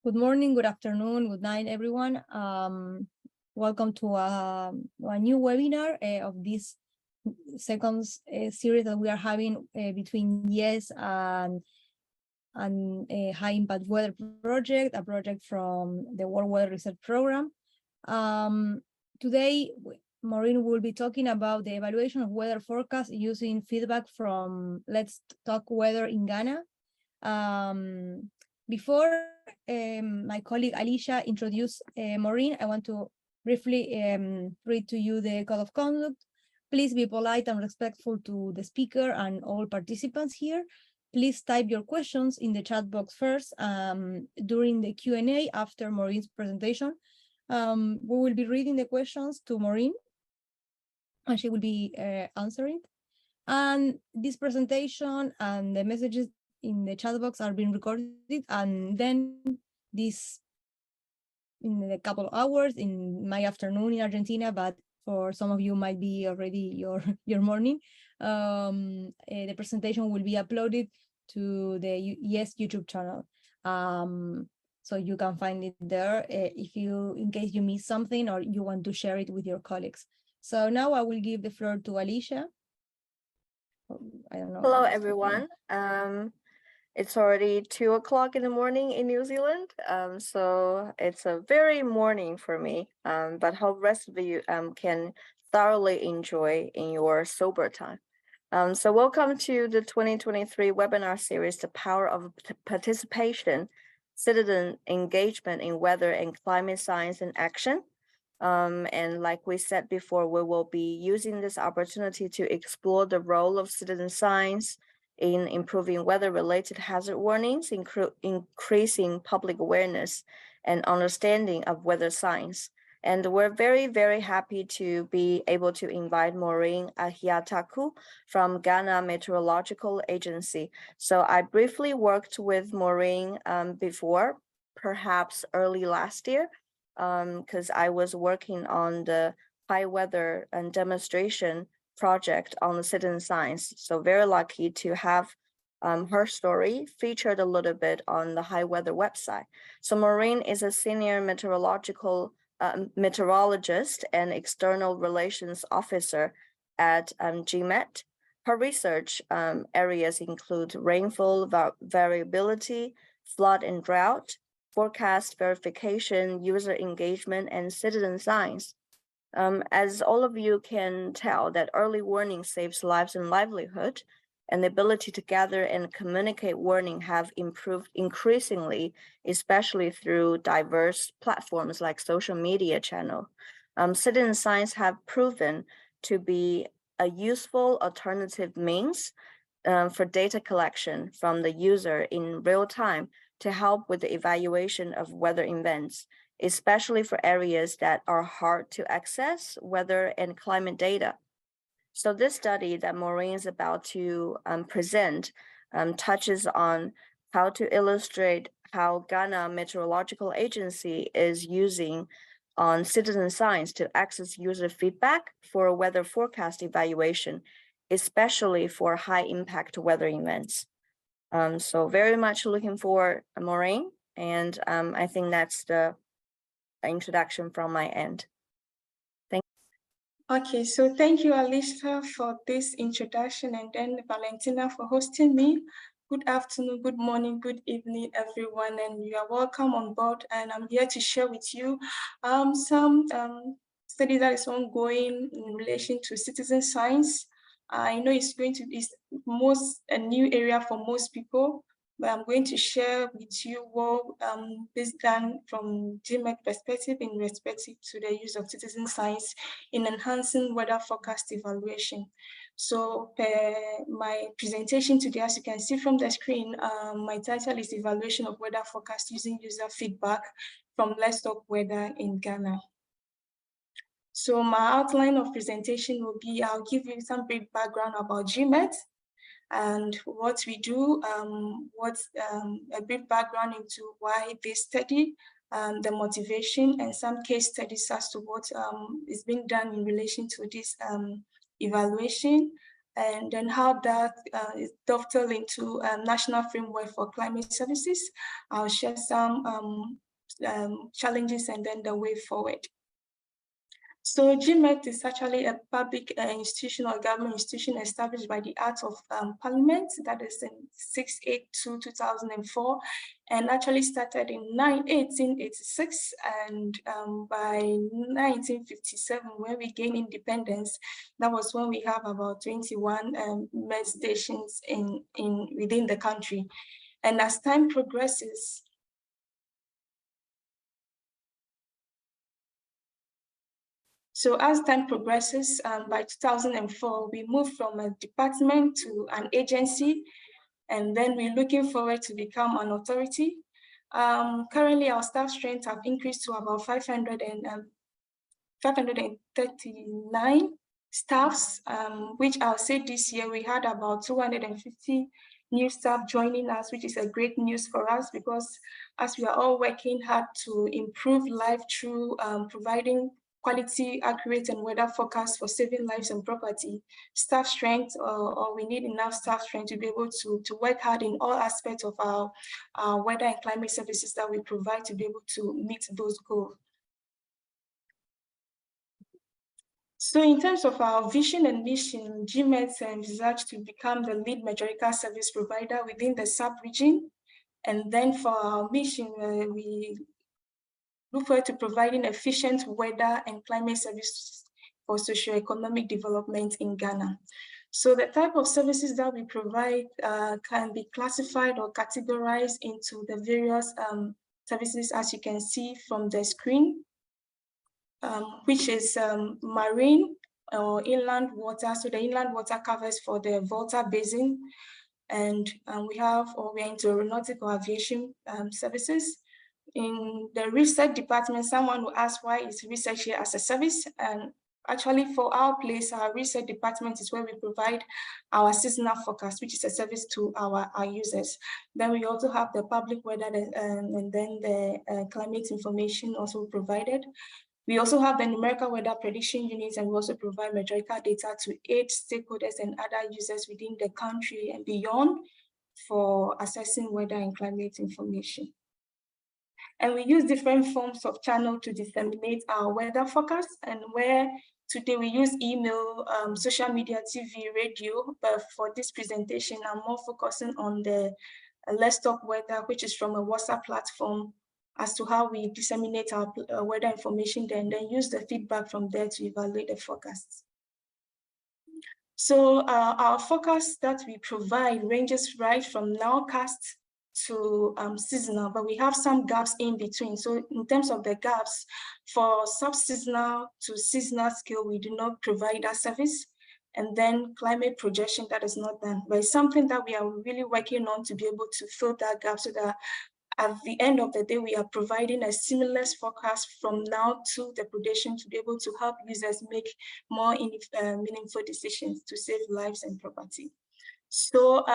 Good morning, good afternoon, good night, everyone. Welcome to a new webinar of this second series that we are having between YES and a high impact weather project, a project from the World Weather Research Program. Today, Maureen will be talking about the evaluation of weather forecast using feedback from Let's Talk Weather in Ghana. Before my colleague Alicia introduce Maureen, I want to briefly read to you the code of conduct. Please be polite and respectful to the speaker and all participants here. Please type your questions in the chat box first during the Q&A after Maureen's presentation. We will be reading the questions to Maureen and she will be answering. And this presentation and the messages in the chat box are being recorded, and then this in a couple of hours in my afternoon in Argentina, but for some of you might be already your morning. The presentation will be uploaded to the YES YouTube channel. So you can find it there in case you miss something or you want to share it with your colleagues. So now I will give the floor to Alicia. I don't know. Hello, everyone. It's already 2 o'clock in the morning in New Zealand, so it's a very morning for me, but hope rest of you can thoroughly enjoy in your sober time. So welcome to the 2023 webinar series, The Power of Participation, Citizen Engagement in Weather and Climate Science and Action. And like we said before, we will be using this opportunity to explore the role of citizen science in improving weather-related hazard warnings, increasing public awareness and understanding of weather science. And we're very, very happy to be able to invite Maureen Ahiataku from Ghana Meteorological Agency. So I briefly worked with Maureen before, perhaps early last year, because I was working on the HIWeather and demonstration project on the citizen science. So very lucky to have her story featured a little bit on the HIWeather website. So Maureen is a senior meteorologist and external relations officer at GMet. Her research areas include rainfall variability, flood and drought, forecast verification, user engagement, and citizen science. As all of you can tell, that early warning saves lives and livelihood, and the ability to gather and communicate warning have improved increasingly, especially through diverse platforms like social media channel. Citizen science have proven to be a useful alternative means for data collection from the user in real time to help with the evaluation of weather events, especially for areas that are hard to access weather and climate data. So this study that Maureen is about to present touches on how to illustrate how Ghana Meteorological Agency is using on citizen science to access user feedback for weather forecast evaluation, especially for high impact weather events. So very much looking forward, Maureen, and I think that's the introduction from my end. Thank you. Okay, so thank you, Alicia, for this introduction, and then Valentina for hosting me. Good afternoon, good morning, good evening, everyone, and you are welcome on board. And I'm here to share with you some study that is ongoing in relation to citizen science. I know it's a new area for most people, but I'm going to share with you what is done from GMet perspective in respect to the use of citizen science in enhancing weather forecast evaluation. So my presentation today, as you can see from the screen, my title is Evaluation of Weather Forecast Using User Feedback from Let's Talk Weather in Ghana. So my outline of presentation will be, I'll give you some brief background about GMet and what we do, a brief background into why this study, the motivation, and some case studies as to what is being done in relation to this evaluation. and then how that is dovetailed into national framework for climate services. I'll share some challenges and then the way forward. So GMet is actually a public institution or government institution established by the Act of Parliament, that is in 682/2004, and actually started in 1886, and by 1957, when we gained independence, that was when we have about 21 Met stations within the country. And as time progresses, so as time progresses, by 2004, we moved from a department to an agency, and then we're looking forward to become an authority. Currently, our staff strength have increased to about 539 staffs, which I'll say this year we had about 250 new staff joining us, which is a great news for us, because as we are all working hard to improve life through providing quality, accurate, and weather forecasts for saving lives and property, staff strength, or we need enough staff strength to be able to work hard in all aspects of our weather and climate services that we provide to be able to meet those goals. So in terms of our vision and mission, GMet envisaged to become the lead meteorological service provider within the sub-region. And then for our mission, we look forward to providing efficient weather and climate services for socioeconomic development in Ghana. So the type of services that we provide can be classified or categorized into the various services, as you can see from the screen, which is marine or inland water. So the inland water covers for the Volta Basin, and we are into aeronautical aviation services. In the research department, someone will ask, why is research here as a service? And actually for our place, our research department is where we provide our seasonal forecast, which is a service to our users. Then we also have the public weather and then the climate information also provided. We also have the numerical weather prediction units, and we also provide meteorological data to aid stakeholders and other users within the country and beyond for assessing weather and climate information. And we use different forms of channel to disseminate our weather forecast, and where today we use email, social media, TV, radio, but for this presentation, I'm more focusing on the Let's Talk Weather, which is from a WhatsApp platform, as to how we disseminate our weather information there, and then use the feedback from there to evaluate the forecasts. So our forecast that we provide ranges right from nowcast to seasonal, but we have some gaps in between. So in terms of the gaps, for sub-seasonal to seasonal scale, we do not provide that service. And then climate projection, that is not done. But it's something that we are really working on to be able to fill that gap, so that at the end of the day, we are providing a seamless forecast from now to the prediction to be able to help users make more meaningful decisions to save lives and property. So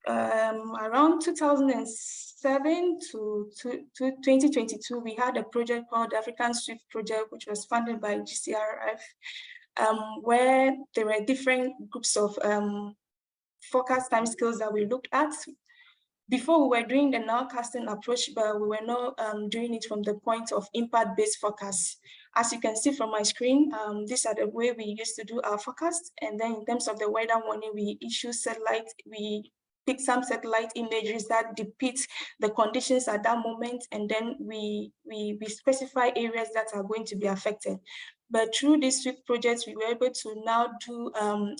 around 2007 to 2022, we had a project called the African Swift Project, which was funded by GCRF, where there were different groups of forecast timescales that we looked at. Before, we were doing the nowcasting approach, but we were not doing it from the point of impact-based forecasts. As you can see from my screen, these are the way we used to do our forecast. And then in terms of the weather warning, we issue satellite, we pick some satellite images that depict the conditions at that moment, and then we specify areas that are going to be affected. But through these Swift projects, we were able to now do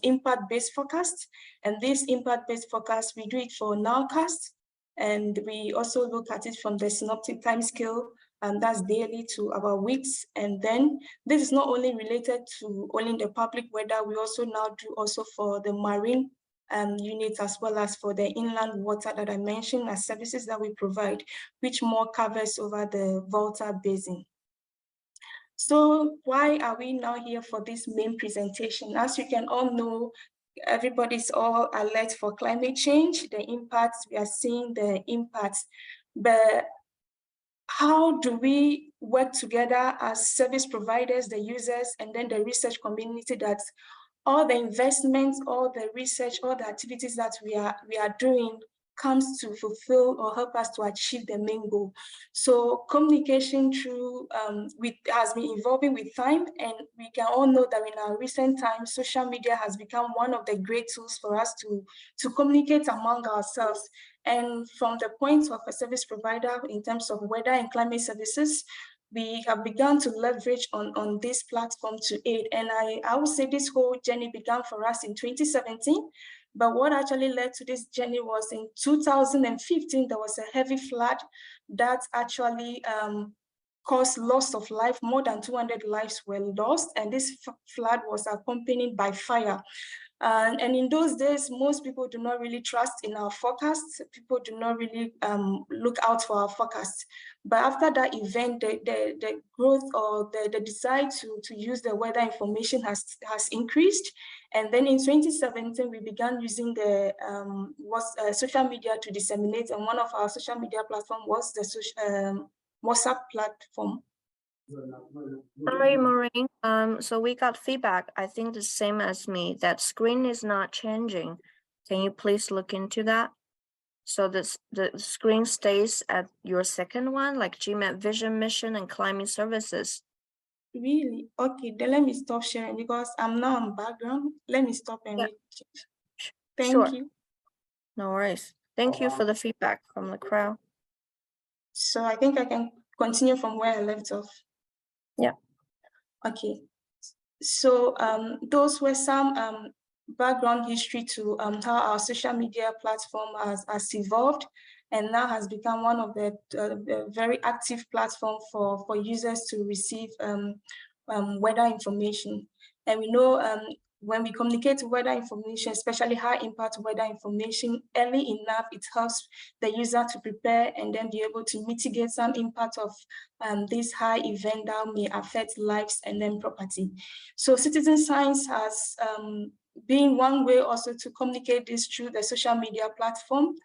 impact-based forecasts. And this impact-based forecast, we do it for nowcast, and we also look at it from the synoptic time scale, and that's daily to about weeks. And then this is not only related to only the public weather, we also now do also for the marine units, as well as for the inland water that I mentioned as services that we provide, which more covers over the Volta Basin. So why are we now here for this main presentation? As you can all know, everybody's all alert for climate change, the impacts, we are seeing the impacts, but how do we work together as service providers, the users, and then the research community that all the investments, all the research, all the activities that we are doing comes to fulfill or help us to achieve the main goal. So communication through has been evolving with time, and we can all know that in our recent times, social media has become one of the great tools for us to communicate among ourselves. And from the point of a service provider in terms of weather and climate services, we have begun to leverage on this platform to aid. And I would say this whole journey began for us in 2017. But what actually led to this journey was in 2015, there was a heavy flood that actually caused loss of life. More than 200 lives were lost, and this flood was accompanied by fire. And in those days, most people do not really trust in our forecasts. People do not really look out for our forecasts. But after that event, the growth or the desire to use the weather information has increased. And then in 2017, we began using the social media to disseminate. And one of our social media platform was the WhatsApp platform. Sorry, Maureen. So we got feedback, I think the same as me, that screen is not changing. Can you please look into that? So the screen stays at your second one, like GMet Vision Mission and Climbing Services. Really? Okay, then let me stop sharing because I'm now on background. Let me stop and Thank you. No worries. Thank you for the feedback from the crowd. So I think I can continue from where I left off. Yeah. Okay. So those were some background history to how our social media platform has evolved and now has become one of the very active platform for users to receive weather information. And we know when we communicate weather information, especially high impact weather information, early enough, it helps the user to prepare and then be able to mitigate some impact of this high event that may affect lives and then property. So citizen science has been one way also to communicate this through the social media platform.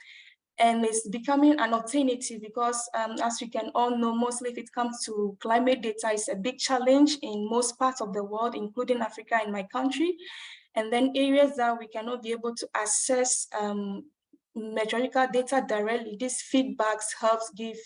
And it's becoming an alternative because as we can all know, mostly if it comes to climate data, it's a big challenge in most parts of the world, including Africa and my country. And then areas that we cannot be able to access meteorological data directly, these feedbacks helps give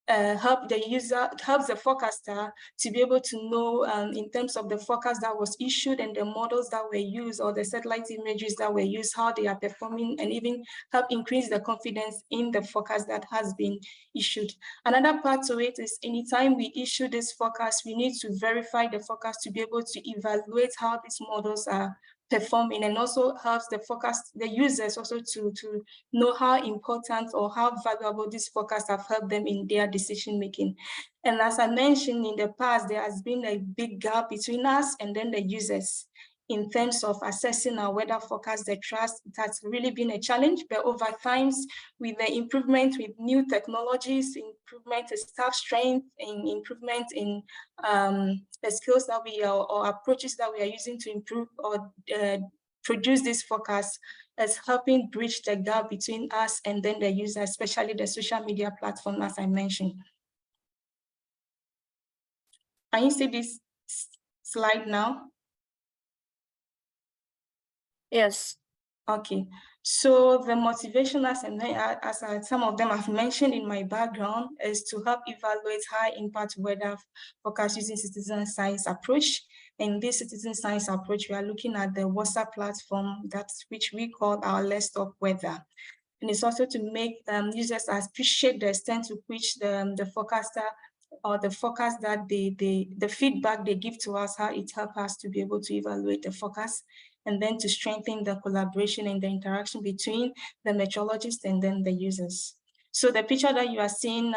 help the forecaster to be able to know in terms of the forecast that was issued and the models that were used or the satellite images that were used, how they are performing, and even help increase the confidence in the forecast that has been issued. Another part to it is anytime we issue this forecast, we need to verify the forecast to be able to evaluate how these models are performing, and also helps the users also to know how important or how valuable these forecasts have helped them in their decision making. And as I mentioned in the past, there has been a big gap between us and then the users in terms of assessing our weather forecast. The trust, it has really been a challenge, but over times with the improvement with new technologies, improvement in staff strength, and improvement in the skills that we are or approaches that we are using to improve or produce this forecast, as helping bridge the gap between us and then the user, especially the social media platform, as I mentioned. Can you see this slide now? Yes. Okay, so the motivation, as some of them have mentioned in my background, is to help evaluate high impact weather forecast using citizen science approach. In this citizen science approach, we are looking at the WhatsApp platform, which we call our Let's Talk Weather. And it's also to make users appreciate the extent to which the forecaster or the forecast that the feedback they give to us, how it helps us to be able to evaluate the forecast, and then to strengthen the collaboration and the interaction between the meteorologists and then the users. So the picture that you are seeing,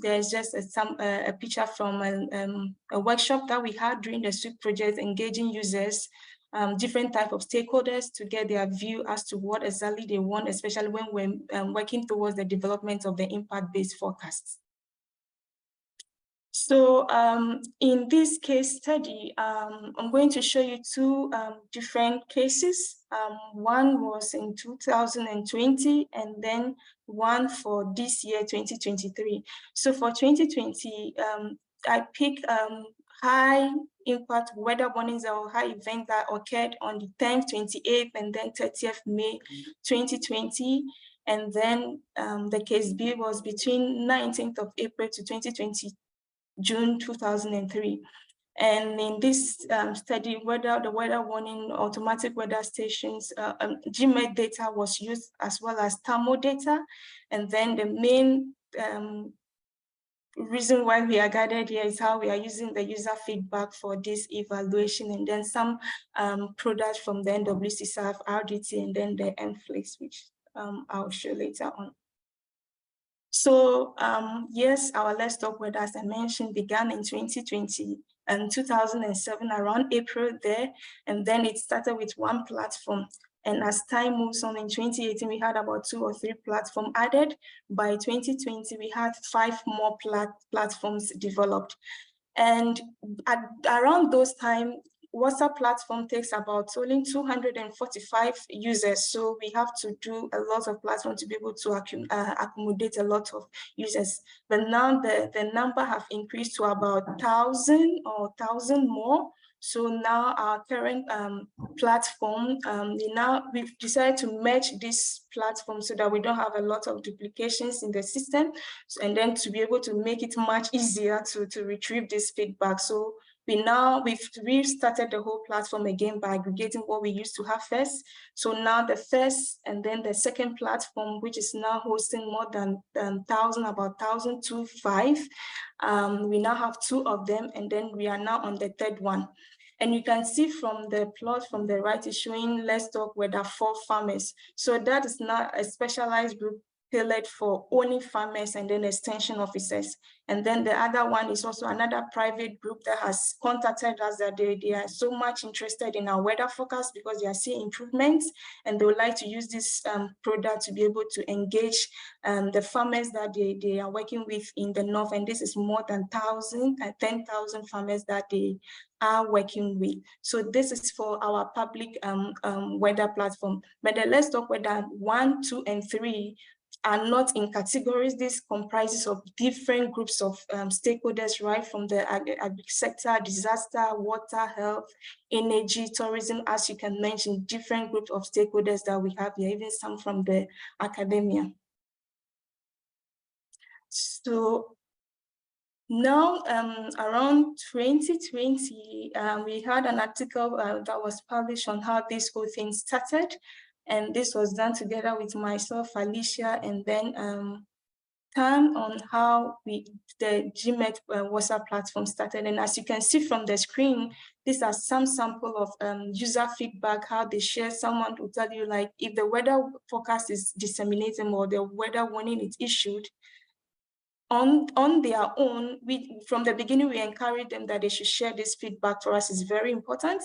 there's just a picture from a workshop that we had during the SWIP project, engaging users, different type of stakeholders to get their view as to what exactly they want, especially when we're working towards the development of the impact-based forecasts. So in this case study, I'm going to show you two different cases. One was in 2020 and then one for this year, 2023. So for 2020, I picked high impact weather warnings or high events that occurred on the 10th, 28th, and then 30th May 2020. And then the case B was between 19th of April to 2020, June 2003. And in this study, the weather warning automatic weather stations, GMet data was used as well as thermal data. And then the main reason why we are gathered here is how we are using the user feedback for this evaluation, and then some products from the NWC, RDT, and then the NFLIX, which I'll show later on. So yes, our Let's Talk Weather, as I mentioned, began in 2020 and 2007, around April there, and then it started with one platform. And as time moves on, in 2018, we had about 2 or 3 platforms added. By 2020, we had 5 more platforms developed. And around those time, WhatsApp platform takes about only 245 users. So we have to do a lot of platforms to be able to accommodate a lot of users. But now the number have increased to about 1,000 or 1,000 more. So now our current platform, we've decided to merge this platform so that we don't have a lot of duplications in the system, and then to be able to make it much easier to retrieve this feedback. So we've restarted the whole platform again by aggregating what we used to have first. So now the first and then the second platform, which is now hosting more than 1,000, about 1,025. We now have 2 of them, and then we are now on the 3rd one. And you can see from the plot from the right is showing Let's Talk Weather for farmers. So that is now a specialized group tailored for owning farmers and then extension officers. And then the other one is also another private group that has contacted us that they are so much interested in our weather forecast because they are seeing improvements, and they would like to use this product to be able to engage the farmers that they are working with in the north. And this is more than 10,000 farmers that they are working with. So this is for our public weather platform. But the Let's Talk Weather 1, 2, and 3 are not in categories. This comprises of different groups of stakeholders, right from the agri sector, disaster, water, health, energy, tourism, as you can mention, different groups of stakeholders that we have here, even some from the academia. So now, around 2020, we had an article that was published on how this whole thing started. And this was done together with myself, Alicia, and then Tan, on how the GMet WhatsApp platform started. And as you can see from the screen, these are some sample of user feedback, how they share. Someone will tell you, like, if the weather forecast is disseminated or the weather warning is issued, on their own, from the beginning, we encourage them that they should share this feedback. For us, is very important.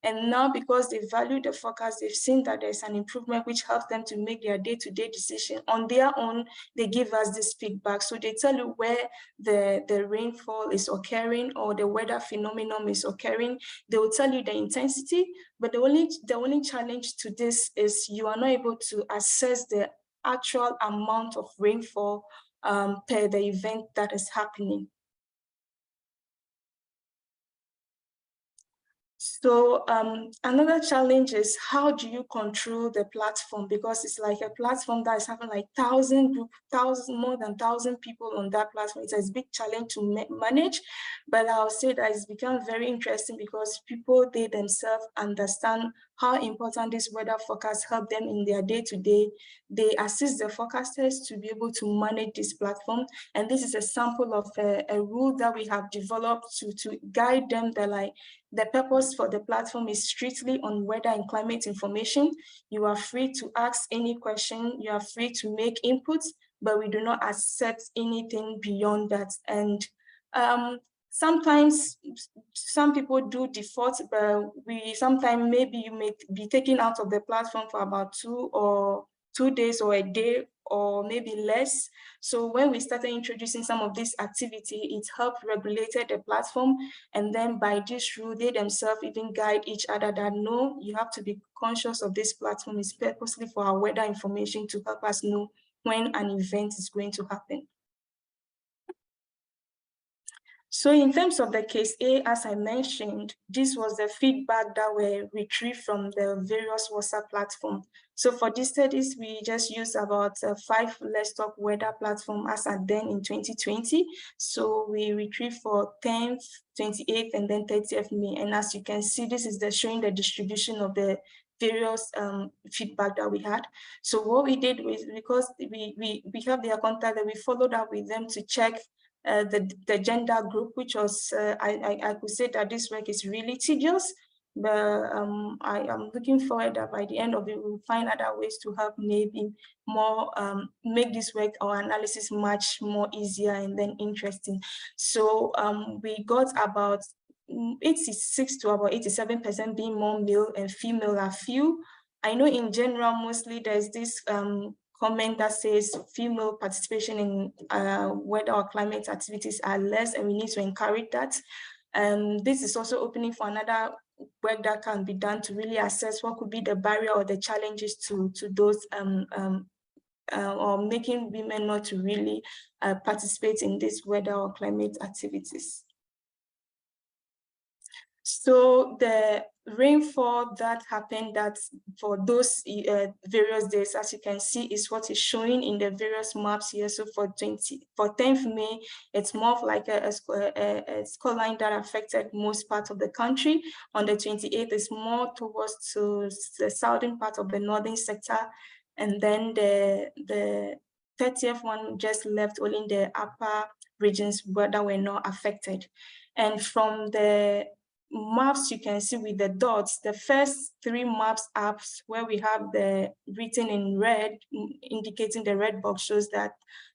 And now, because they value the forecast, they've seen that there's an improvement which helps them to make their day-to-day decision. On their own, they give us this feedback. So they tell you where the rainfall is occurring or the weather phenomenon is occurring. They will tell you the intensity, but the only challenge to this is you are not able to assess the actual amount of rainfall per the event that is happening. So another challenge is, how do you control the platform? Because it's like a platform that is having like more than 1,000 people on that platform. It's a big challenge to manage, but I'll say that it's become very interesting because people, they themselves understand how important this weather forecast help them in their day-to-day. They assist the forecasters to be able to manage this platform. And this is a sample of a rule that we have developed to guide them that, like, the purpose for the platform is strictly on weather and climate information. You are free to ask any question, you are free to make inputs, but we do not accept anything beyond that. And sometimes some people do default, but sometimes maybe you may be taken out of the platform for about 2 days or a day, or maybe less. So when we started introducing some of this activity, it helped regulated the platform. And then by this rule, they themselves even guide each other that, no, you have to be conscious of this platform is purposely for our weather information to help us know when an event is going to happen. So in terms of the case A, as I mentioned, this was the feedback that were retrieved from the various WhatsApp platforms. So for these studies, we just used about 5 Let's Talk Weather platform as at then in 2020. So we retrieved for 10th, 28th, and then 30th May. And as you can see, this is showing the distribution of the various feedback that we had. So what we did was, because we have their contact, that we followed up with them to check the gender group, which was, I could say that this work is really tedious, but I am looking forward that by the end of it, we'll find other ways to help maybe more, make this work or analysis much more easier and then interesting. So we got about 86 to about 87% being more male and female are few. I know in general, mostly there's this comment that says female participation in weather or climate activities are less, and we need to encourage that. This is also opening for another work that can be done to really assess what could be the barrier or the challenges to those or making women not to really participate in this weather or climate activities. So the rainfall that happened that for those various days, as you can see, is what is showing in the various maps here. So for 10th May, it's more of like a score line that affected most parts of the country. On the 28th, it's more towards to the southern part of the northern sector. And then the 30th one just left only in the upper regions that were not affected. And from the maps you can see with the dots, the first 3 maps apps where we have the written in red, indicating the red box, shows that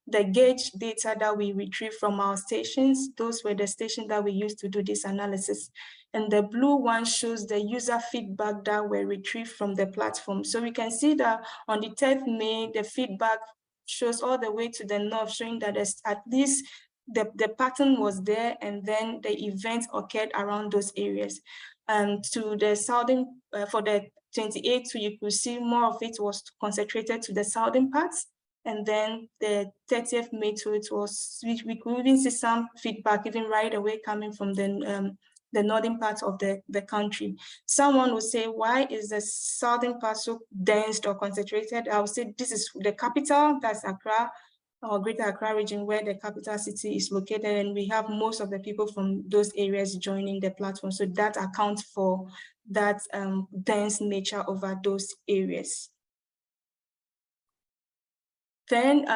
the gauge data that we retrieve from our stations, those were the stations that we used to do this analysis. And the blue one shows the user feedback that were retrieved from the platform. So we can see that on the 10th May, the feedback shows all the way to the north, showing that there's at least the pattern was there, and then the events occurred around those areas. And to the southern, for the 28th, so you could see more of it was concentrated to the southern parts. And then the 30th May, so it was, we could even see some feedback even right away coming from the northern part of the country. Someone will say, why is the southern part so dense or concentrated? I would say this is the capital, that's Accra, or Greater Accra region, where the capital city is located, and we have most of the people from those areas joining the platform. So that accounts for that dense nature over those areas. Then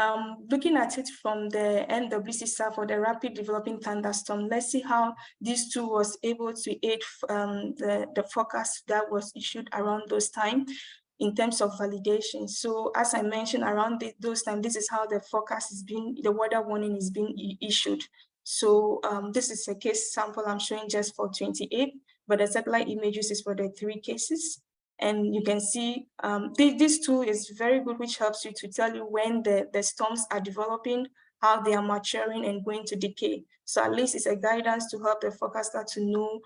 looking at it from the NWC side for the rapid developing thunderstorm, let's see how this tool was able to aid the forecast that was issued around those times in terms of validation. So as I mentioned, around those times, this is how the forecast is being, the weather warning is being issued. So this is a case sample I'm showing just for 28, but the satellite images is for the 3 cases. And you can see this tool is very good, which helps you to tell you when the storms are developing, how they are maturing and going to decay. So at least it's a guidance to help the forecaster to know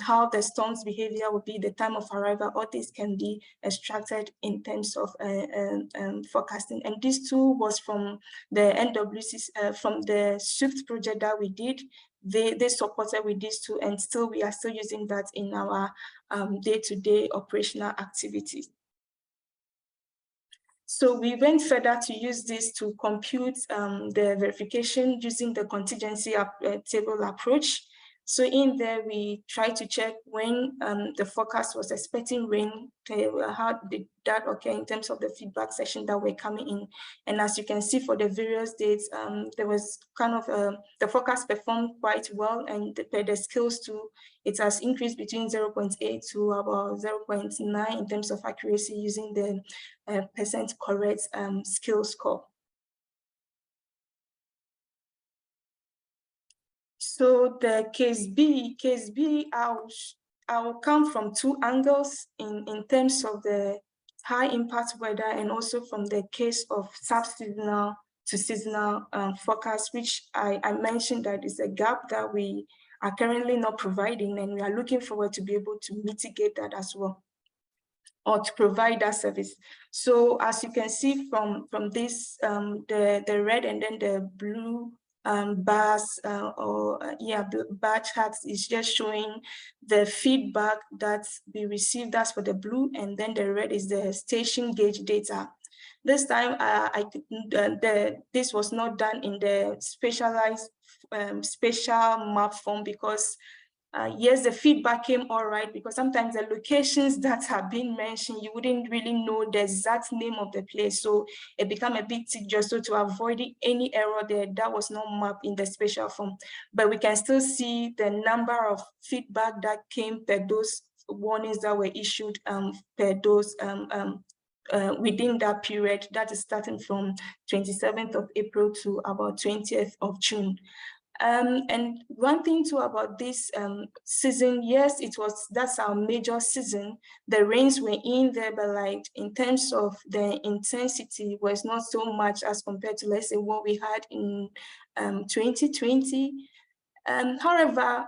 how the storm's behavior will be, the time of arrival. All this can be extracted in terms of forecasting. And this tool was from the NWC, from the SWIFT project that we did. They supported with this tool, and still we are still using that in our day-to-day operational activities. So we went further to use this to compute the verification using the contingency table approach. So in there, we try to check when the forecast was expecting rain, how did that occur in terms of the feedback session that were coming in. And as you can see for the various dates, there was kind of, the forecast performed quite well, and the skills too, it has increased between 0.8 to about 0.9 in terms of accuracy using the percent correct skill score. So the case B, I'll come from 2 angles in terms of the high impact weather, and also from the case of sub-seasonal to seasonal forecast, which I mentioned that is a gap that we are currently not providing, and we are looking forward to be able to mitigate that as well, or to provide that service. So as you can see from this, the red and then the blue bars bar charts is just showing the feedback that we received. That's for the blue, and then the red is the station gauge data. This time, this was not done in the specialized spatial map form because yes, the feedback came all right, because sometimes the locations that have been mentioned, you wouldn't really know the exact name of the place. So it became a bit tedious. So to avoid any error there, that was not mapped in the spatial form. But we can still see the number of feedback that came per those warnings that were issued per those within that period, that is starting from 27th of April to about 20th of June. And one thing too about this season, yes, that's our major season. The rains were in there, but like in terms of the intensity was not so much as compared to, let's say, what we had in 2020. However,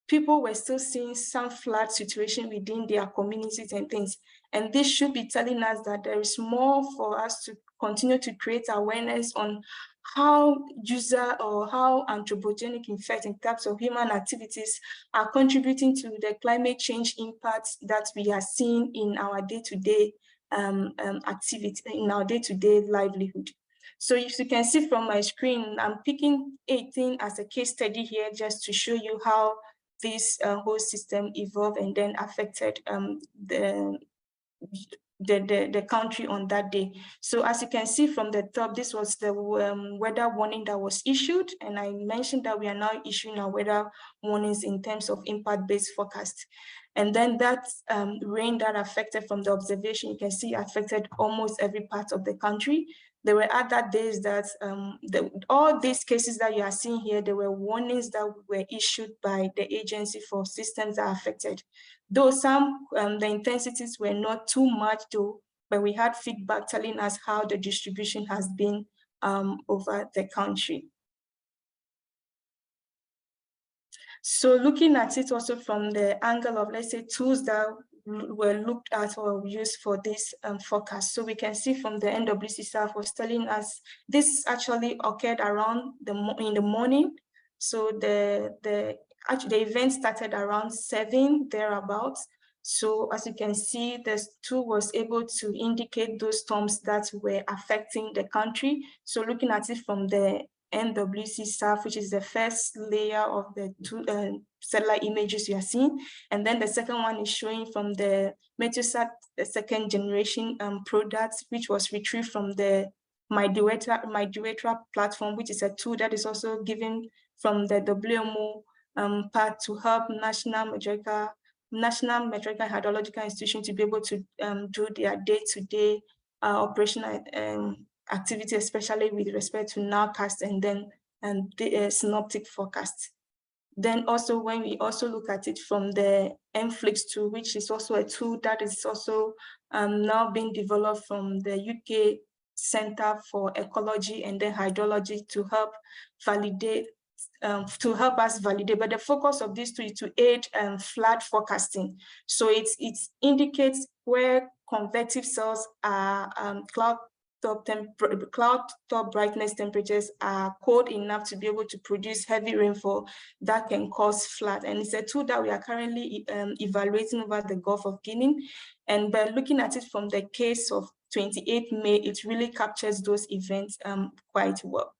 people were still seeing some flood situation within their communities and things. And this should be telling us that there is more for us to continue to create awareness on how user or how anthropogenic effects in terms of human activities are contributing to the climate change impacts that we are seeing in our day-to-day activity, in our day-to-day livelihood. So if you can see from my screen, I'm picking 18 as a case study here just to show you how this whole system evolved and then affected the country on that day. So as you can see from the top, this was the weather warning that was issued. And I mentioned that we are now issuing our weather warnings in terms of impact-based forecast. And then that rain that affected from the observation, you can see affected almost every part of the country. There were other days that all these cases that you are seeing here, there were warnings that were issued by the agency for systems that are affected. Though some, the intensities were not too much though, but we had feedback telling us how the distribution has been over the country. So looking at it also from the angle of, let's say, tools that were looked at or used for this forecast. So we can see from the NWC staff was telling us this actually occurred around in the morning. So the event started around 7 thereabouts. So as you can see, the tool was able to indicate those storms that were affecting the country. So looking at it from the NWC staff, which is the first layer of the two satellite images you are seeing. And then the second one is showing from the Meteosat second generation products, which was retrieved from the HIWeather platform, which is a tool that is also given from the WMO part to help National Meteorological Hydrological Institution to be able to do their day-to-day operational activity, especially with respect to nowcast and then the synoptic forecast. Then also when we also look at it from the MFlix tool, which is also a tool that is also now being developed from the UK Center for Ecology and then Hydrology to help validate, to help us validate. But the focus of this tool is to aid flood forecasting. So it indicates where convective cells are cloud top brightness temperatures are cold enough to be able to produce heavy rainfall that can cause flood. And it's a tool that we are currently evaluating over the Gulf of Guinea. And by looking at it from the case of 28 May, it really captures those events quite well.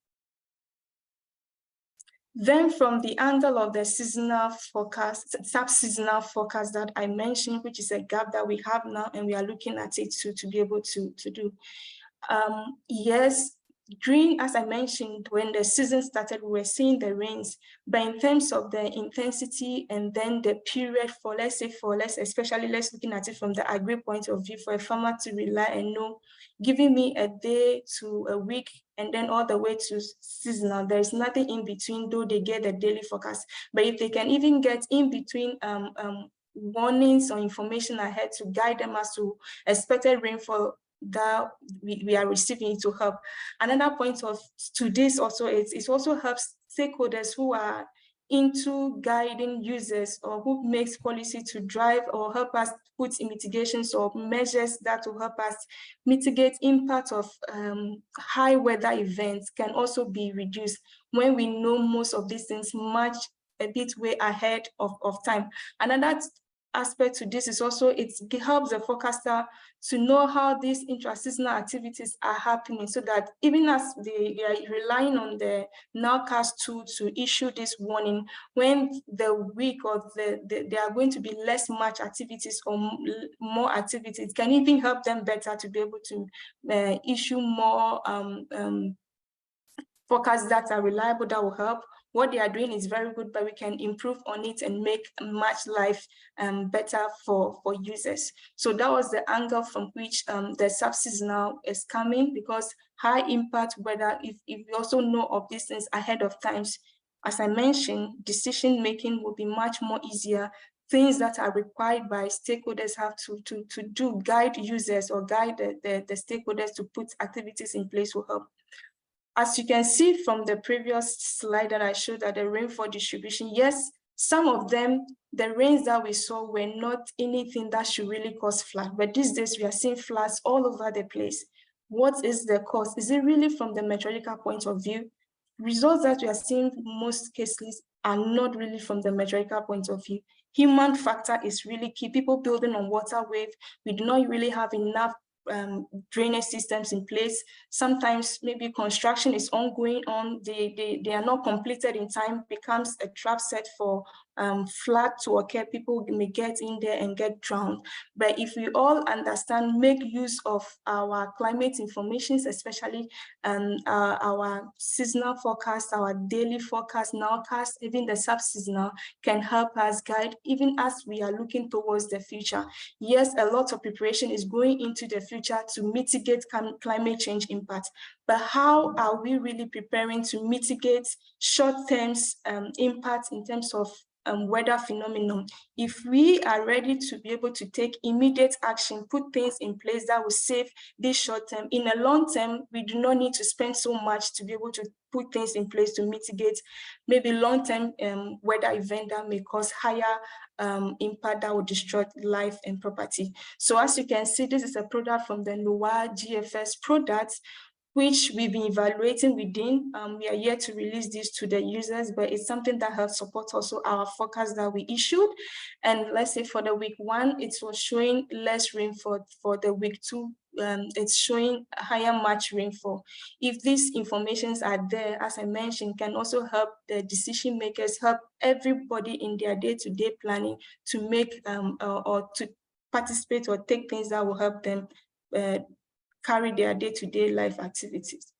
Then from the angle of the seasonal forecast, sub-seasonal forecast that I mentioned, which is a gap that we have now, and we are looking at it to be able to do. Yes, green, as I mentioned, when the season started, we were seeing the rains, but in terms of the intensity and then the period for, especially let's looking at it from the agri point of view, for a farmer to rely and know, giving me a day to a week and then all the way to seasonal, there is nothing in between, though they get the daily forecast. But if they can even get in between warnings or information ahead to guide them as to expected rainfall that we are receiving to help. Another point of to this also is it also helps stakeholders who are into guiding users, or who makes policy to drive or help us put in mitigations or measures that will help us mitigate impact of high weather events, can also be reduced when we know most of these things much a bit way ahead of time. Another aspect to this is also it helps the forecaster to know how these intra-seasonal activities are happening, so that even as they are relying on the nowcast tool to issue this warning, when the week or there are going to be less match activities or more activities, it can even help them better to be able to issue more forecasts that are reliable, that will help. What they are doing is very good, but we can improve on it and make match life better for users. So that was the angle from which the sub-seasonal is coming, because high impact weather, if we also know of these things ahead of times, as I mentioned, decision making will be much more easier. Things that are required by stakeholders have to do, guide users or guide the stakeholders to put activities in place will help. As you can see from the previous slide that I showed at the rainfall distribution, yes, some of them, the rains that we saw were not anything that should really cause flood, but these days we are seeing floods all over the place. What is the cause? Is it really from the meteorological point of view? Results that we are seeing in most cases are not really from the meteorological point of view. Human factor is really key. People building on water wave. We do not really have enough drainage systems in place. Sometimes maybe construction is ongoing on, they are not completed in time, becomes a trap set for flood to occur. People may get in there and get drowned. But if we all understand, make use of our climate informations, especially our seasonal forecast, our daily forecast, nowcast, even the sub-seasonal, can help us guide even as we are looking towards the future. Yes, a lot of preparation is going into the future to mitigate climate change impact, but how are we really preparing to mitigate short-term impact in terms of weather phenomenon? If we are ready to be able to take immediate action, put things in place that will save this short term, in a long term, we do not need to spend so much to be able to put things in place to mitigate maybe long-term weather event that may cause higher impact that will destroy life and property. So as you can see, this is a product from the NOAA GFS product, which we've been evaluating within. We are yet to release this to the users, but it's something that helps support also our forecast that we issued. And let's say for the week 1, it was showing less rainfall. For the week 2, it's showing higher March rainfall. If these informations are there, as I mentioned, can also help the decision makers, help everybody in their day-to-day planning to make or to participate or take things that will help them carry their day-to-day life activities.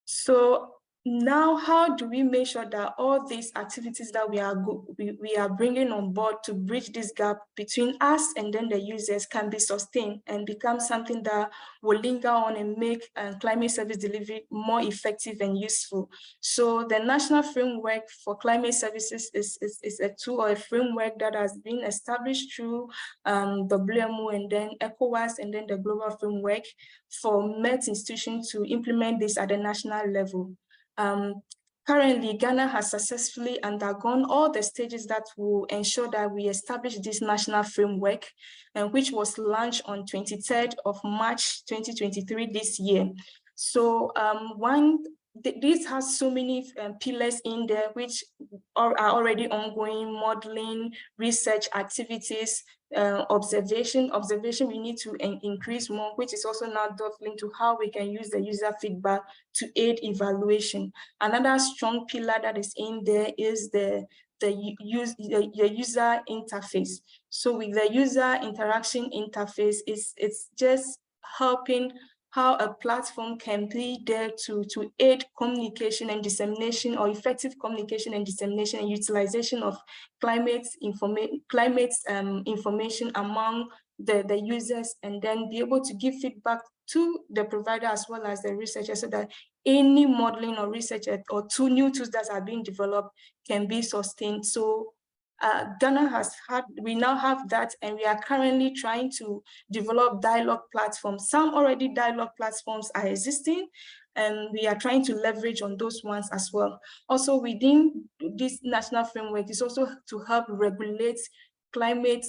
So now, how do we make sure that all these activities that we are bringing on board to bridge this gap between us and then the users can be sustained and become something that will linger on and make climate service delivery more effective and useful? So the National Framework for Climate Services is a tool or a framework that has been established through WMO and then ECOWAS and then the Global Framework for Met institutions to implement this at the national level. Currently, Ghana has successfully undergone all the stages that will ensure that we establish this national framework, which was launched on 23rd of March 2023 this year. So this has so many pillars in there, which are already ongoing: modeling, research activities, observation. We need to increase more, which is also now dovetailing to how we can use the user feedback to aid evaluation. Another strong pillar that is in there is the user interface. So with the user interaction interface, it's just helping how a platform can be there to aid communication and dissemination, or effective communication and dissemination and utilization of climate information among the users, and then be able to give feedback to the provider as well as the researcher, so that any modeling or research or new tools that are being developed can be sustained. So Ghana we now have that, and we are currently trying to develop dialogue platforms. Some already dialogue platforms are existing, and we are trying to leverage on those ones as well. Also within this national framework is also to help regulate climate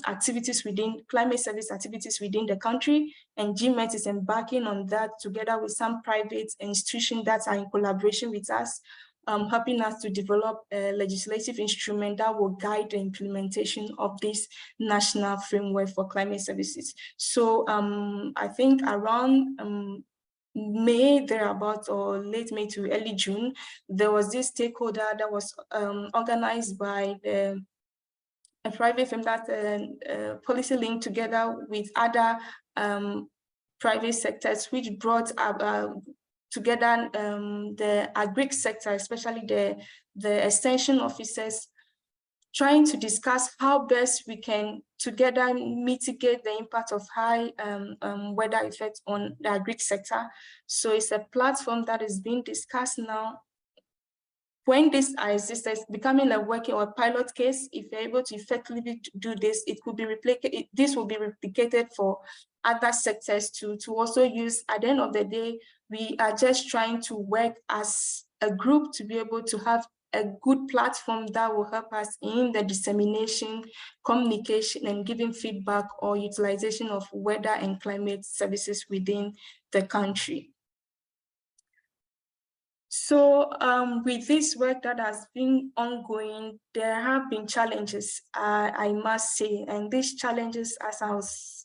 activities within climate service activities within the country, and GMet is embarking on that together with some private institutions that are in collaboration with us, helping us to develop a legislative instrument that will guide the implementation of this national framework for climate services. So I think around May thereabouts, or late May to early June, there was this stakeholder that was organized by a private firm that policy link together with other private sectors, which brought together the agric sector, especially the extension officers, trying to discuss how best we can together mitigate the impact of high weather effects on the agric sector. So it's a platform that is being discussed now. When this is becoming a working or a pilot case, if you're able to effectively do this, it could be replicated. This will be replicated for other sectors to also use. At the end of the day, we are just trying to work as a group to be able to have a good platform that will help us in the dissemination, communication, and giving feedback or utilization of weather and climate services within the country. So with this work that has been ongoing, there have been challenges, I must say, and these challenges, as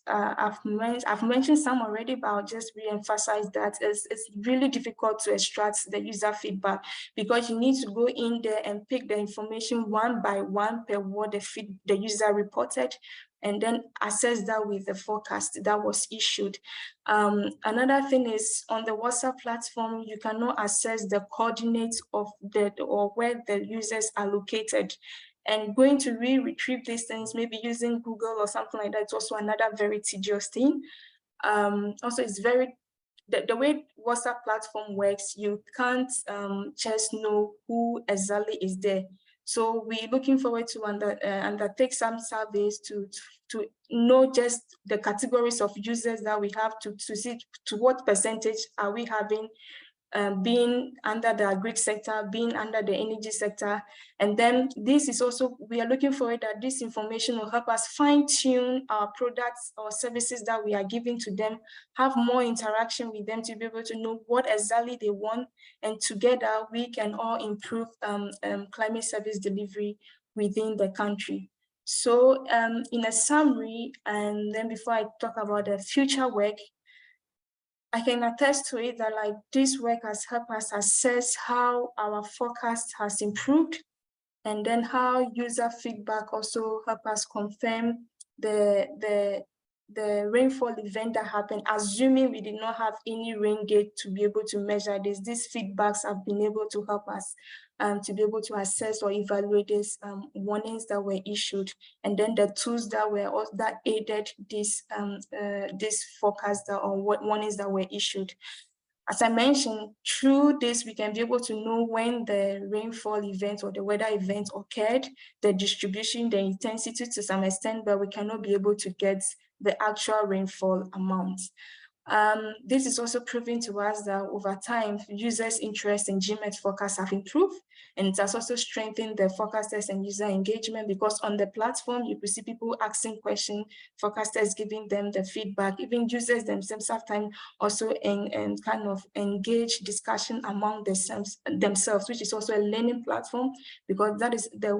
I've mentioned some already, but I'll just re-emphasize that it's really difficult to extract the user feedback, because you need to go in there and pick the information one by one per word the user reported, and then assess that with the forecast that was issued. Another thing is, on the WhatsApp platform, you cannot access the coordinates of or where the users are located. And going to retrieve these things, maybe using Google or something like that, it's also another very tedious thing. Also, it's very, the way WhatsApp platform works, you can't just know who exactly is there. So we're looking forward to undertake some surveys to know just the categories of users that we have, to see to what percentage are we having being under the agri sector, being under the energy sector. And then this is also, we are looking forward that this information will help us fine-tune our products or services that we are giving to them, have more interaction with them to be able to know what exactly they want, and together we can all improve climate service delivery within the country. So in a summary, and then before I talk about the future work, I can attest to it that this work has helped us assess how our forecast has improved, and then how user feedback also help us confirm the rainfall event that happened, assuming we did not have any rain gauge to be able to measure this. These feedbacks have been able to help us to be able to assess or evaluate these warnings that were issued, and then the tools that were also, that aided this forecast or what warnings that were issued. As I mentioned, through this, we can be able to know when the rainfall event or the weather event occurred, the distribution, the intensity to some extent, but we cannot be able to get the actual rainfall amount. This is also proving to us that over time, users' interest in GMet forecasts have improved, and it has also strengthened the forecasters and user engagement, because on the platform, you could see people asking questions, forecasters giving them the feedback, even users themselves have time also and kind of engage discussion among themselves, which is also a learning platform, because that is the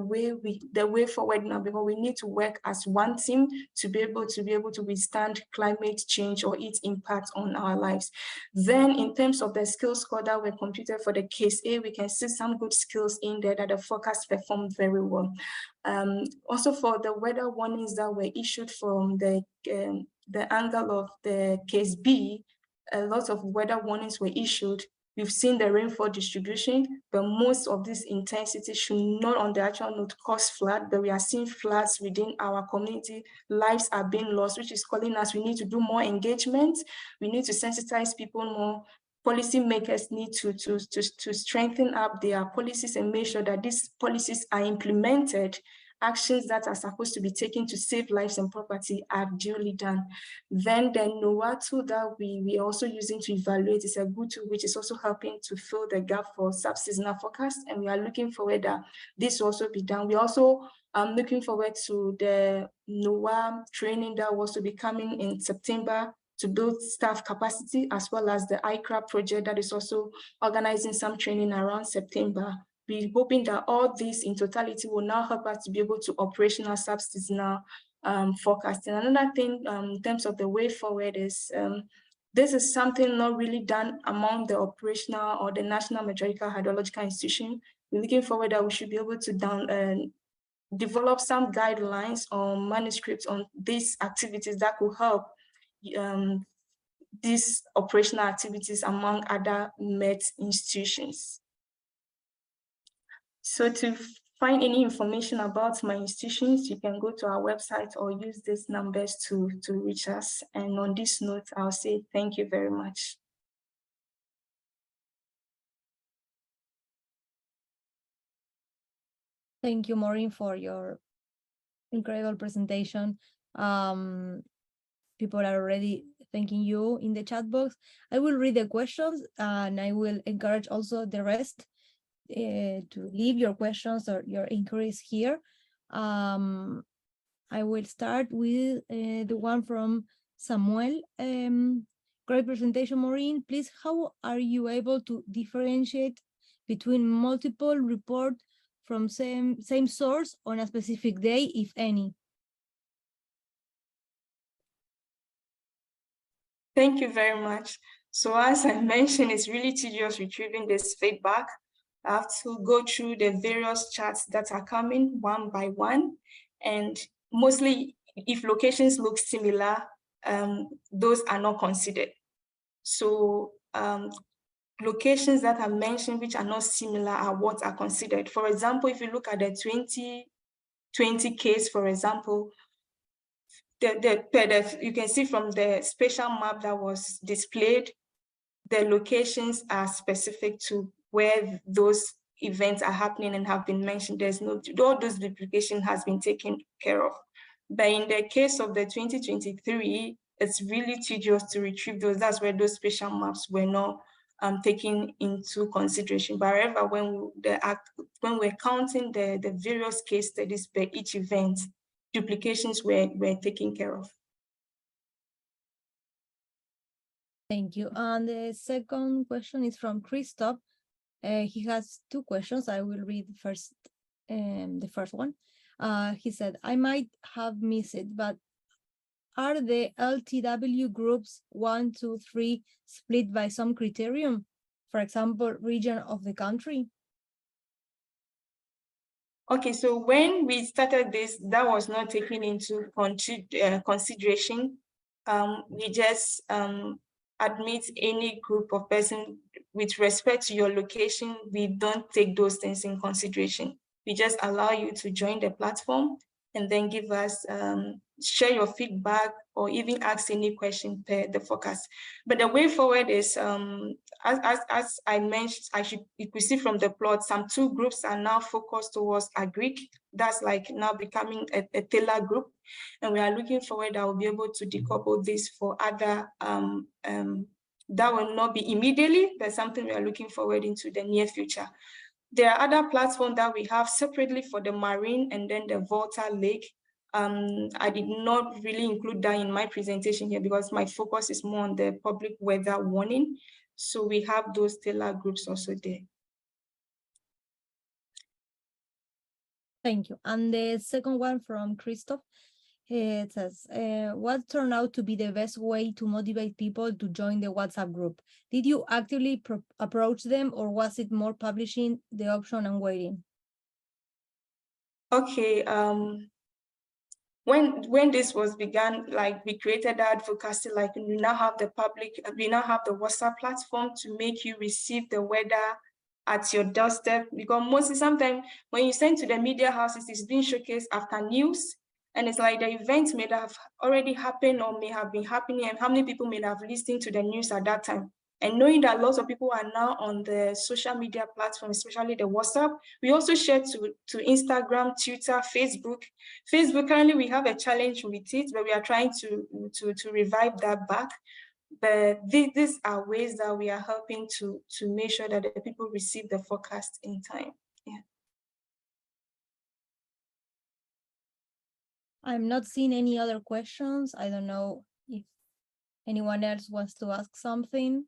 way forward now, because we need to work as one team to be able to withstand climate change or its impact on our lives. Then in terms of the skills score that were computed for the case A, we can see some good skills in there that the forecast performed very well. Also for the weather warnings that were issued from the angle of the case B, a lot of weather warnings were issued. We've seen the rainfall distribution, but most of this intensity should not on the actual note cause flood, but we are seeing floods within our community. Lives are being lost, which is calling us, we need to do more engagement. We need to sensitize people more. Policymakers need to strengthen up their policies and make sure that these policies are implemented actions that are supposed to be taken to save lives and property are duly done. Then the NOAA tool that we also using to evaluate is a good tool, which is also helping to fill the gap for sub-seasonal forecast. And we are looking forward that this will also be done. We also looking forward to the NOAA training that will also be coming in September to build staff capacity, as well as the ICRA project that is also organizing some training around September. We're hoping that all this in totality will now help us to be able to operational sub-seasonal forecasting. Another thing in terms of the way forward is this is something not really done among the operational or the National Meteorological Hydrological Institution. We're looking forward that we should be able to develop some guidelines or manuscripts on these activities that could help these operational activities among other Met institutions. So to find any information about my institutions, you can go to our website or use these numbers to reach us. And on this note, I'll say thank you very much. Thank you, Maureen, for your incredible presentation. People are already thanking you in the chat box. I will read the questions and I will encourage also the rest to leave your questions or your inquiries here. I will start with the one from Samuel. Great presentation, Maureen. Please, how are you able to differentiate between multiple reports from same source on a specific day, if any? Thank you very much. So as I mentioned, it's really tedious retrieving this feedback. I have to go through the various charts that are coming one by one. And mostly if locations look similar, those are not considered. So locations that are mentioned which are not similar are what are considered. For example, if you look at the 2020 case, for example, you can see from the spatial map that was displayed, the locations are specific to where those events are happening and have been mentioned. There's no, all those duplication has been taken care of. But in the case of the 2023, it's really tedious to retrieve those. That's where those spatial maps were not taken into consideration. But however, when we're counting the various case studies per each event, duplications were taken care of. Thank you. And the second question is from Christoph. He has two questions. I will read first the first one. He said, I might have missed it, but are the LTW groups 1, 2, 3 split by some criterion? For example, region of the country? Okay, so when we started this, that was not taken into consideration. We just admit any group of persons with respect to your location. We don't take those things in consideration. We just allow you to join the platform and then give us, share your feedback or even ask any question per the forecast. But the way forward is, as I mentioned, you could see from the plot, some two groups are now focused towards agric. That's like now becoming a tailored group. And we are looking forward that we'll be able to decouple this for other, that will not be immediately, but something we are looking forward into the near future. There are other platforms that we have separately for the marine and then the Volta Lake. I did not really include that in my presentation here because my focus is more on the public weather warning. So we have those tailored groups also there. Thank you. And the second one from Christoph, it says, what turned out to be the best way to motivate people to join the WhatsApp group? Did you actively approach them, or was it more publishing the option and waiting? Okay, when this was begun, like we created advocacy, like we now have the WhatsApp platform to make you receive the weather at your doorstep, because mostly sometimes when you send to the media houses, it's being showcased after news. And it's like the event may have already happened or may have been happening, and how many people may have listened to the news at that time. And knowing that lots of people are now on the social media platform, especially the WhatsApp, we also share to Instagram, Twitter, Facebook. Facebook, currently we have a challenge with it, but we are trying to revive that back. But these are ways that we are helping to make sure that the people receive the forecast in time. Yeah. I'm not seeing any other questions. I don't know if anyone else wants to ask something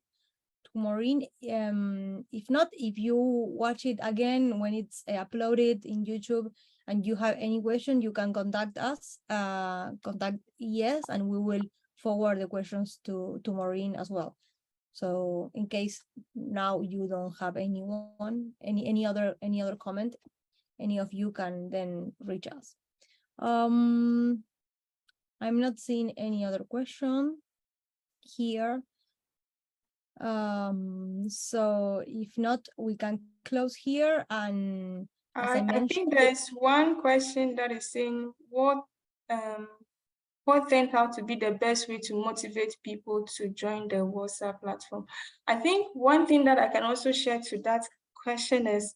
to Maureen. If not, if you watch it again when it's uploaded in YouTube and you have any question, you can contact us, contact ES, and we will forward the questions to Maureen as well. So in case now you don't have anyone, any other comment, any of you can then reach us. I'm not seeing any other question here. So if not, we can close here. And as I mentioned, I think there's one question that is saying what turned out to be the best way to motivate people to join the WhatsApp platform. I think one thing that I can also share to that question is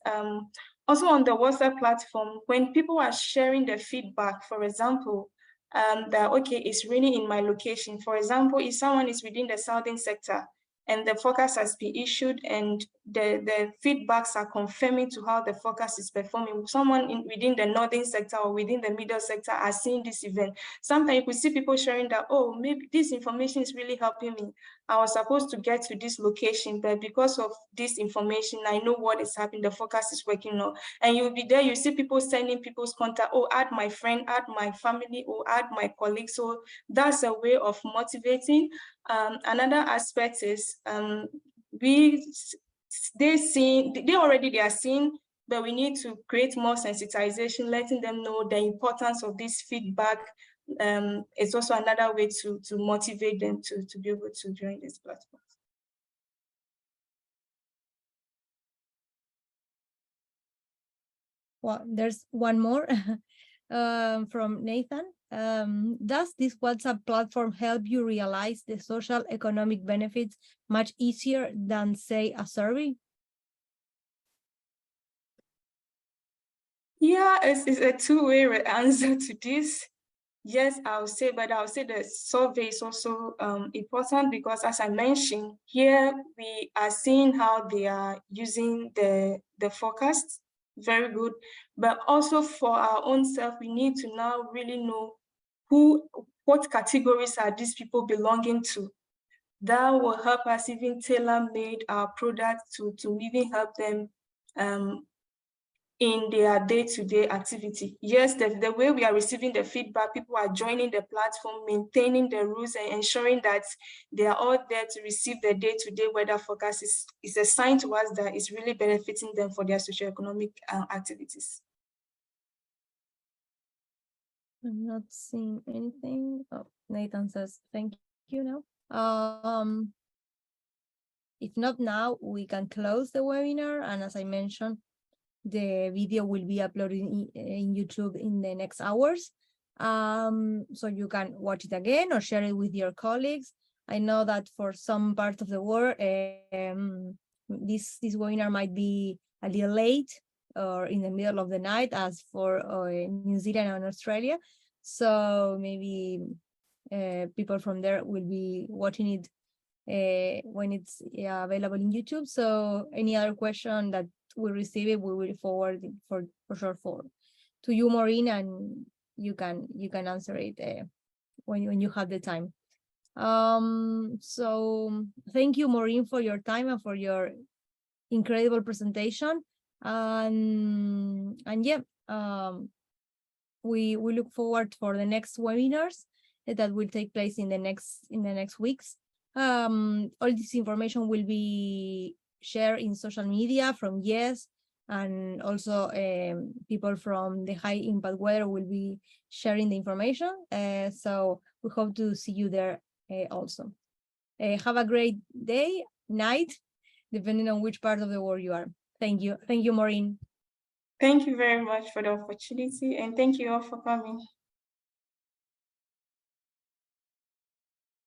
also on the WhatsApp platform, when people are sharing the feedback, for example, that, okay, it's raining in my location. For example, if someone is within the southern sector and the forecast has been issued and the feedbacks are confirming to how the forecast is performing, someone within the northern sector or within the middle sector are seeing this event. Sometimes you could see people sharing that, oh, maybe this information is really helping me. I was supposed to get to this location, but because of this information, I know what is happening. The forecast is working now. And you'll be there, you see people sending people's contact, oh, add my friend, add my family, or add my colleagues. So that's a way of motivating. Another aspect is they are seeing, but we need to create more sensitization, letting them know the importance of this feedback. It's also another way to motivate them to be able to join this platform. well, there's one more from Nathan. Does this WhatsApp platform help you realize the social economic benefits much easier than, say, a survey? Yeah, it's a two-way answer to this. Yes, I'll say, but I'll say the survey is also important because, as I mentioned, here we are seeing how they are using the forecast. Very good. But also for our own self, we need to now really know what categories are these people belonging to. That will help us even tailor-made our product to even help them in their day-to-day activity. Yes, the way we are receiving the feedback, people are joining the platform, maintaining the rules and ensuring that they are all there to receive the day-to-day weather forecast is a sign to us that it's really benefiting them for their socioeconomic activities. I'm not seeing anything. Oh, Nathan says, thank you now. If not now, we can close the webinar. And as I mentioned, the video will be uploaded in YouTube in the next hours. So you can watch it again or share it with your colleagues. I know that for some parts of the world, this webinar might be a little late or in the middle of the night, as for New Zealand and Australia. So maybe people from there will be watching it when it's available in YouTube. So any other question that we receive it, we will forward it for sure to you, Maureen, and you can answer it when you have the time. So thank you, Maureen, for your time and for your incredible presentation. And yeah, we look forward for the next webinars that will take place in the next weeks. All this information will be shared in social media from YES, and also people from the High Impact Weather will be sharing the information. So we hope to see you there also. Have a great day, night, depending on which part of the world you are. Thank you, Maureen. Thank you very much for the opportunity, and thank you all for coming.